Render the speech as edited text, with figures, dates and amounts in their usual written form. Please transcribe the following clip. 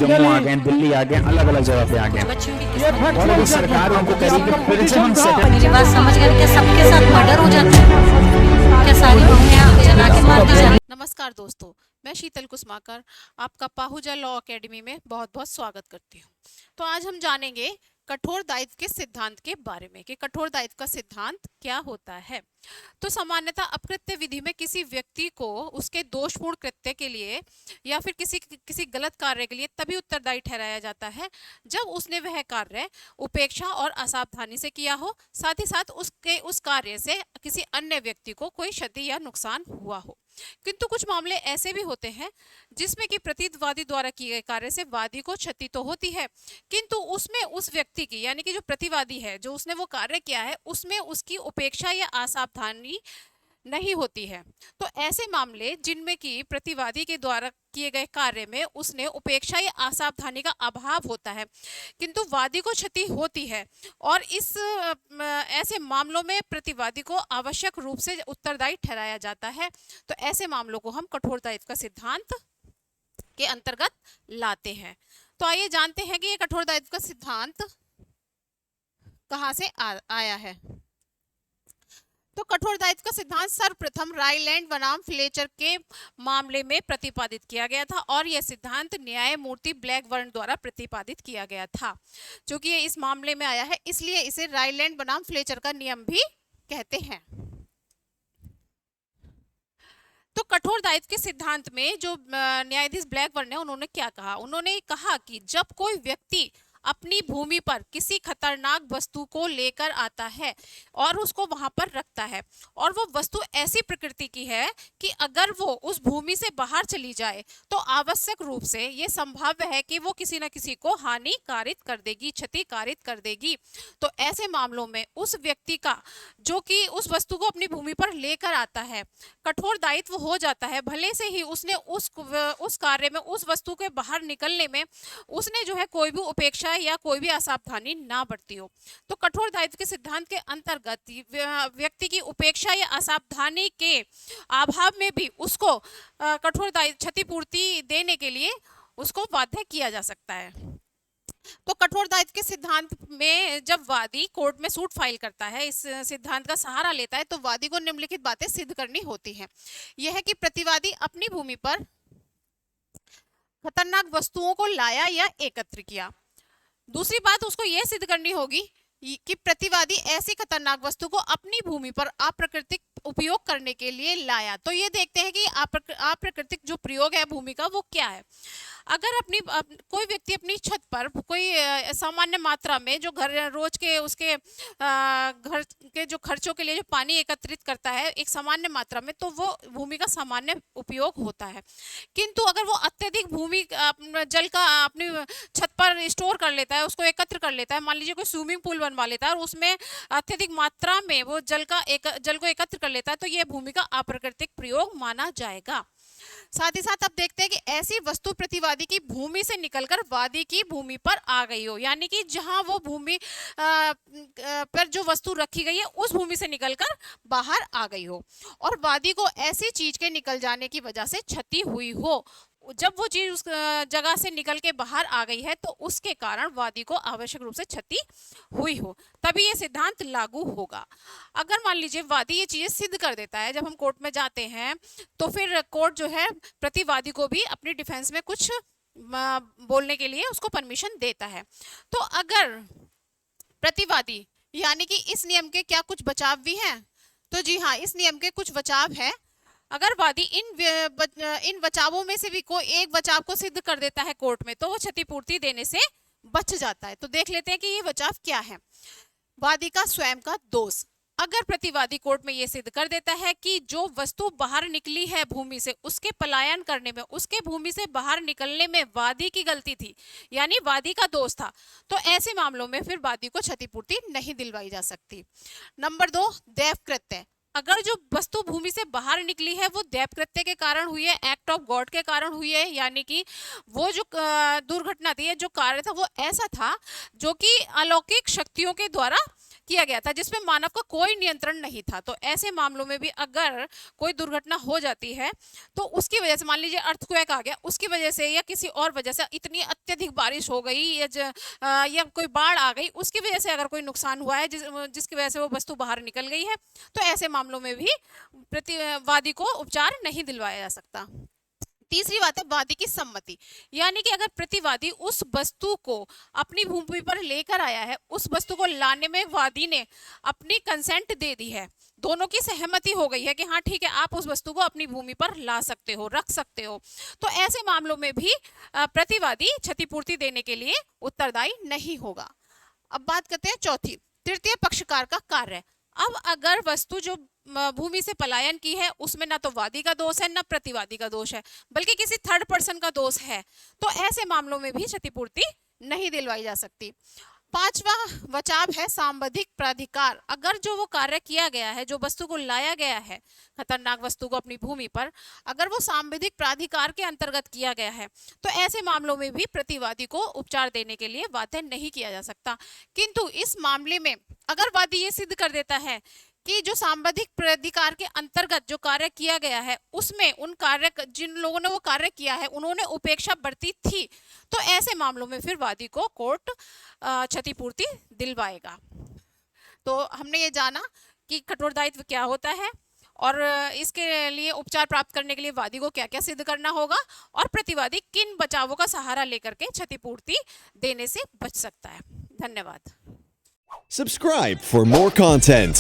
जम्मू आ गए, दिल्ली आ गए, अलग अलग जगह पे आ गए, और अभी सरकार उनको करेगी फिर से हम मेरी बात समझ गए? क्या सबके साथ मर्डर हो जाता है? क्या सारी बहुएं जला के मार दी जाती? नमस्कार दोस्तों, मैं शीतल कुसमाकर आपका पाहुजा लॉ एकेडमी में बहुत बहुत स्वागत करती हूँ। तो आज हम जानेंगे कठोर दायित्व के सिद्धांत के बारे में कि कठोर दायित्व का सिद्धांत क्या होता है। तो सामान्यतः अपकृत्य विधि में किसी व्यक्ति को उसके दोषपूर्ण कृत्य के लिए या फिर किसी गलत कार्य के लिए तभी उत्तरदायी ठहराया जाता है जब उसने वह कार्य उपेक्षा और असावधानी से किया हो, साथ ही साथ उसके उस कार्य से किसी अन्य व्यक्ति को कोई क्षति या नुकसान हुआ हो। किंतु कुछ मामले ऐसे भी होते हैं जिसमें कि प्रतिवादी द्वारा किए गए कार्य से वादी को क्षति तो होती है, किंतु उसमें उस व्यक्ति की यानी कि जो प्रतिवादी है, जो उसने वो कार्य किया है, उसमें उसकी उपेक्षा या असावधानी नहीं होती है। तो ऐसे मामले जिनमें कि प्रतिवादी के द्वारा किए गए कार्य में उसने उपेक्षा या असावधानी का अभाव होता है किंतु वादी को क्षति होती है, और इस ऐसे मामलों में प्रतिवादी को आवश्यक रूप से उत्तरदायी ठहराया जाता है। तो ऐसे मामलों को हम कठोर दायित्व का सिद्धांत के अंतर्गत लाते हैं। तो आइए जानते हैं कि ये कठोर दायित्व का सिद्धांत कहाँ से आया है। तो कठोर दायित्व का सिद्धांत सर्वप्रथम रायलैंड बनाम फ्लेचर के मामले में प्रतिपादित किया गया था, और यह सिद्धांत न्यायमूर्ति ब्लैकबर्न द्वारा प्रतिपादित किया गया था। क्योंकि ये इस मामले में आया है इसलिए इसे रायलैंड बनाम फ्लेचर का नियम भी कहते हैं। तो कठोर दायित्व के सिद्धांत में जो न्यायाधीश ब्लैकबर्न है उन्होंने क्या कहा, उन्होंने कहा कि जब कोई व्यक्ति अपनी भूमि पर किसी खतरनाक वस्तु को लेकर आता है और उसको वहां पर रखता है, और वो वस्तु ऐसी प्रकृति की है कि अगर वो उस भूमि से बाहर चली जाए तो आवश्यक रूप से ये संभाव्य है कि वो किसी न किसी को हानि कारित कर देगी, क्षति कारित कर देगी। तो ऐसे मामलों में उस व्यक्ति का जो कि उस वस्तु को अपनी भूमि पर लेकर आता है कठोर दायित्व हो जाता है, भले से ही उसने उस कार्य में उस वस्तु के बाहर निकलने में उसने जो है कोई भी उपेक्षा या कोई भी असावधानी ना बरती हो। तो कठोर दायित्व के सिद्धांत के अंतर्गत व्यक्ति की उपेक्षा या असावधानी के अभाव में भी उसको कठोर दायित्व क्षतिपूर्ति देने के लिए उसको बाध्य किया जा सकता है। तो कठोर दायित्व के सिद्धांत में जब वादी कोर्ट में सूट फाइल करता है, इस सिद्धांत का सहारा लेता है, तो वादी को निम्नलिखित बातें सिद्ध करनी होती हैं। यह है कि प्रतिवादी अपनी भूमि पर खतरनाक वस्तुओं को लाया या एकत्र किया। दूसरी बात उसको यह सिद्ध करनी होगी कि प्रतिवादी ऐसी खतरनाक वस्तु को अपनी भूमि पर अप्राकृतिक उपयोग करने के लिए लाया। तो ये देखते हैं कि अप्राकृतिक जो प्रयोग है भूमि का वो क्या है। अगर कोई व्यक्ति अपनी छत पर कोई सामान्य मात्रा में जो घर रोज के उसके घर के जो खर्चों के लिए जो पानी एकत्रित करता है एक सामान्य मात्रा में, तो वो भूमि का सामान्य उपयोग होता है। किंतु अगर वो अत्यधिक भूमि जल का अपनी छत पर स्टोर कर लेता है, उसको एकत्र कर लेता है, मान लीजिए कोई स्विमिंग पूल बनवा लेता है और उसमें अत्यधिक मात्रा में वो जल को एकत्र कर लेता है, तो यह भूमि का अप्राकृतिक प्रयोग माना जाएगा। साथ ही साथ अब देखते हैं कि ऐसी वस्तु प्रतिवादी की भूमि से निकलकर वादी की भूमि पर आ गई हो, यानी कि जहां वो भूमि पर जो वस्तु रखी गई है उस भूमि से निकलकर बाहर आ गई हो, और वादी को ऐसी चीज के निकल जाने की वजह से क्षति हुई हो। जब वो चीज उस जगह से निकल के बाहर आ गई है तो उसके कारण वादी को आवश्यक रूप से क्षति हुई हो, तभी ये सिद्धांत लागू होगा। अगर मान लीजिए वादी ये चीजें सिद्ध कर देता है, जब हम कोर्ट में जाते हैं तो फिर कोर्ट जो है प्रतिवादी को भी अपनी डिफेंस में कुछ बोलने के लिए उसको परमिशन देता है। तो अगर प्रतिवादी यानी कि इस नियम के क्या कुछ बचाव भी हैं, तो जी हाँ, इस नियम के कुछ बचाव है। अगर वादी इन बचावों में से भी कोई एक बचाव को सिद्ध कर देता है कोर्ट में, तो वो क्षतिपूर्ति देने से बच जाता है। तो देख लेते हैं कि ये बचाव क्या है। वादी का स्वयं का दोष। अगर प्रतिवादी कोर्ट में ये सिद्ध कर देता है कि जो वस्तु बाहर निकली है भूमि से, उसके पलायन करने में, उसके भूमि से बाहर निकलने में वादी की गलती थी, यानी वादी का दोष था, तो ऐसे मामलों में फिर वादी को क्षतिपूर्ति नहीं दिलवाई जा सकती। नंबर 2, दैवकृत्य। अगर जो वस्तु भूमि से बाहर निकली है वो दैव कृत्य के कारण हुई है, एक्ट ऑफ गॉड के कारण हुई है, यानी कि वो जो दुर्घटना थी, जो कार्य था वो ऐसा था जो कि अलौकिक शक्तियों के द्वारा किया गया था जिसमें मानव का कोई नियंत्रण नहीं था। तो ऐसे मामलों में भी अगर कोई दुर्घटना हो जाती है तो उसकी वजह से, मान लीजिए अर्थक्वेक आ गया, उसकी वजह से या किसी और वजह से इतनी अत्यधिक बारिश हो गई या कोई बाढ़ आ गई, उसकी वजह से अगर कोई नुकसान हुआ है जिसकी वजह से वो वस्तु बाहर निकल गई है, तो ऐसे मामलों में भी प्रतिवादी को उपचार नहीं दिलवाया जा सकता। तीसरी बात है वादी की सम्मति, यानी कि अगर प्रतिवादी उस वस्तु को अपनी भूमि पर लेकर आया है, उस वस्तु को लाने में वादी ने अपनी कंसेंट दे दी है, दोनों की सहमति हो गई है कि हाँ ठीक है आप उस वस्तु को अपनी भूमि पर ला सकते हो, रख सकते हो, तो ऐसे मामलों में भी प्रतिवादी क्षतिपूर्ति देने के लिए उत्तरदायी नहीं होगा। अब बात करते हैं चौथी, तृतीय पक्षकार का कार्य। अब अगर वस्तु जो भूमि से पलायन की है उसमें ना तो वादी का दोष है ना प्रतिवादी का दोष है, बल्कि किसी थर्ड पर्सन का दोष है, तो ऐसे मामलों में भी क्षतिपूर्ति नहीं दिलवाई जा सकती। पांचवा बचाव है सांविधिक प्राधिकार। अगर जो वो कार्य किया गया है, जो वस्तु को लाया गया है, खतरनाक वस्तु को अपनी भूमि पर, अगर वो सांविधिक प्राधिकार के अंतर्गत किया गया है, तो ऐसे मामलों में भी प्रतिवादी को उपचार देने के लिए बाध्य नहीं किया जा सकता। किंतु इस मामले में अगर वादी ये सिद्ध कर देता है कि जो सांविधिक प्राधिकार के अंतर्गत जो कार्य किया गया है उसमें उन कार्य, जिन लोगों ने वो कार्य किया है उन्होंने उपेक्षा बरती थी, तो ऐसे मामलों में फिर वादी को कोर्ट क्षतिपूर्ति दिलवाएगा। तो हमने ये जाना कि कठोर दायित्व क्या होता है और इसके लिए उपचार प्राप्त करने के लिए वादी को क्या क्या सिद्ध करना होगा और प्रतिवादी किन बचावों का सहारा लेकर के क्षतिपूर्ति देने से बच सकता है। धन्यवाद। Subscribe for more content.